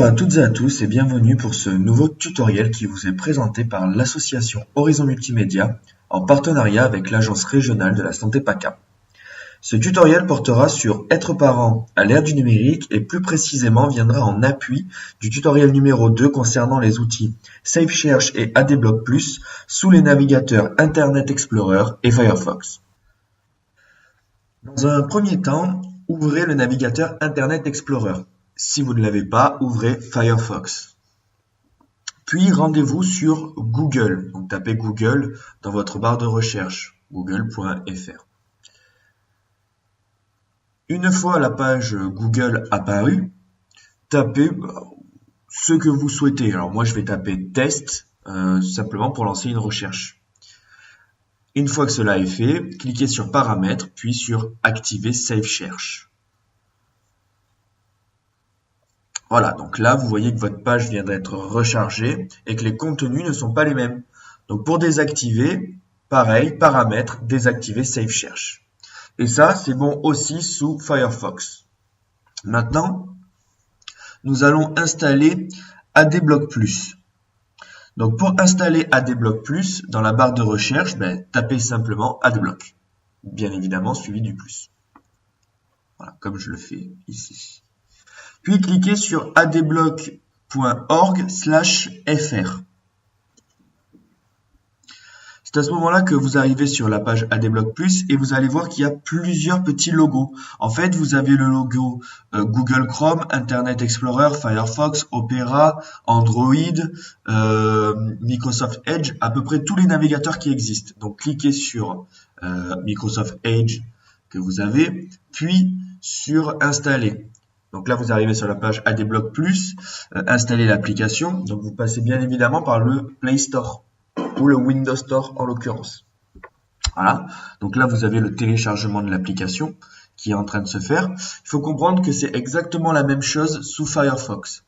à toutes et à tous et bienvenue pour ce nouveau tutoriel qui vous est présenté par l'association Horizon Multimédia en partenariat avec l'Agence régionale de la santé PACA. Ce tutoriel portera sur être parent à l'ère du numérique et plus précisément viendra en appui du tutoriel numéro 2 concernant les outils SafeSearch et ADBlock Plus sous les navigateurs Internet Explorer et Firefox. Dans un premier temps, ouvrez le navigateur Internet Explorer. Si vous ne l'avez pas, ouvrez Firefox. Puis rendez-vous sur Google. Donc tapez Google dans votre barre de recherche, google.fr. Une fois la page Google apparue, tapez ce que vous souhaitez. Alors moi je vais taper test, simplement pour lancer une recherche. Une fois que cela est fait, cliquez sur paramètres, puis sur activer SafeSearch. Voilà, donc là, vous voyez que votre page vient d'être rechargée et que les contenus ne sont pas les mêmes. Donc pour désactiver, pareil, paramètres, désactiver SafeSearch. Et ça, c'est bon aussi sous Firefox. Maintenant, nous allons installer ADBlock Plus. Donc pour installer ADBlock Plus, dans la barre de recherche, tapez simplement ADBlock. Bien évidemment, suivi du plus. Voilà, comme je le fais ici. Puis cliquez sur adblock.org/fr. C'est à ce moment-là que vous arrivez sur la page ADBlock Plus et vous allez voir qu'il y a plusieurs petits logos. En fait, vous avez le logo Google Chrome, Internet Explorer, Firefox, Opera, Android, Microsoft Edge, à peu près tous les navigateurs qui existent. Donc cliquez sur Microsoft Edge que vous avez, puis sur Installer. Donc là, vous arrivez sur la page ADBlock Plus, installer l'application. Donc vous passez bien évidemment par le Play Store ou le Windows Store en l'occurrence. Voilà. Donc là, vous avez le téléchargement de l'application qui est en train de se faire. Il faut comprendre que c'est exactement la même chose sous Firefox.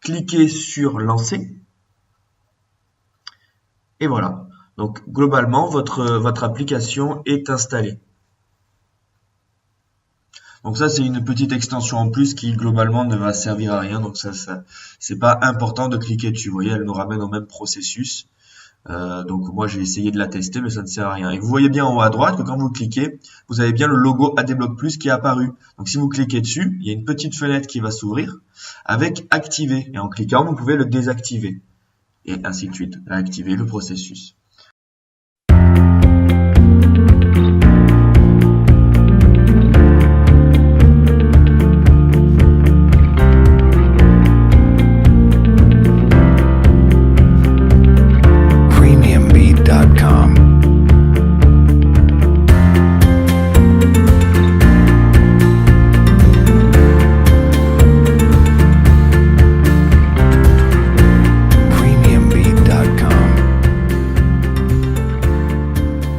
Cliquez sur Lancer. Et voilà. Donc globalement, votre application est installée. Donc ça, c'est une petite extension en plus qui globalement ne va servir à rien. Donc ça c'est pas important de cliquer dessus. Vous voyez, elle nous ramène au même processus. Donc moi j'ai essayé de la tester, mais ça ne sert à rien. Et vous voyez bien en haut à droite que quand vous cliquez, vous avez bien le logo ADBlock Plus qui est apparu. Donc si vous cliquez dessus, il y a une petite fenêtre qui va s'ouvrir avec activer. Et en cliquant, vous pouvez le désactiver. Et ainsi de suite, activer le processus.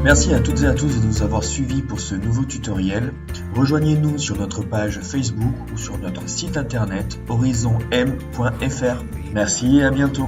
Merci à toutes et à tous de nous avoir suivis pour ce nouveau tutoriel. Rejoignez-nous sur notre page Facebook ou sur notre site internet horizonm.fr. Merci et à bientôt.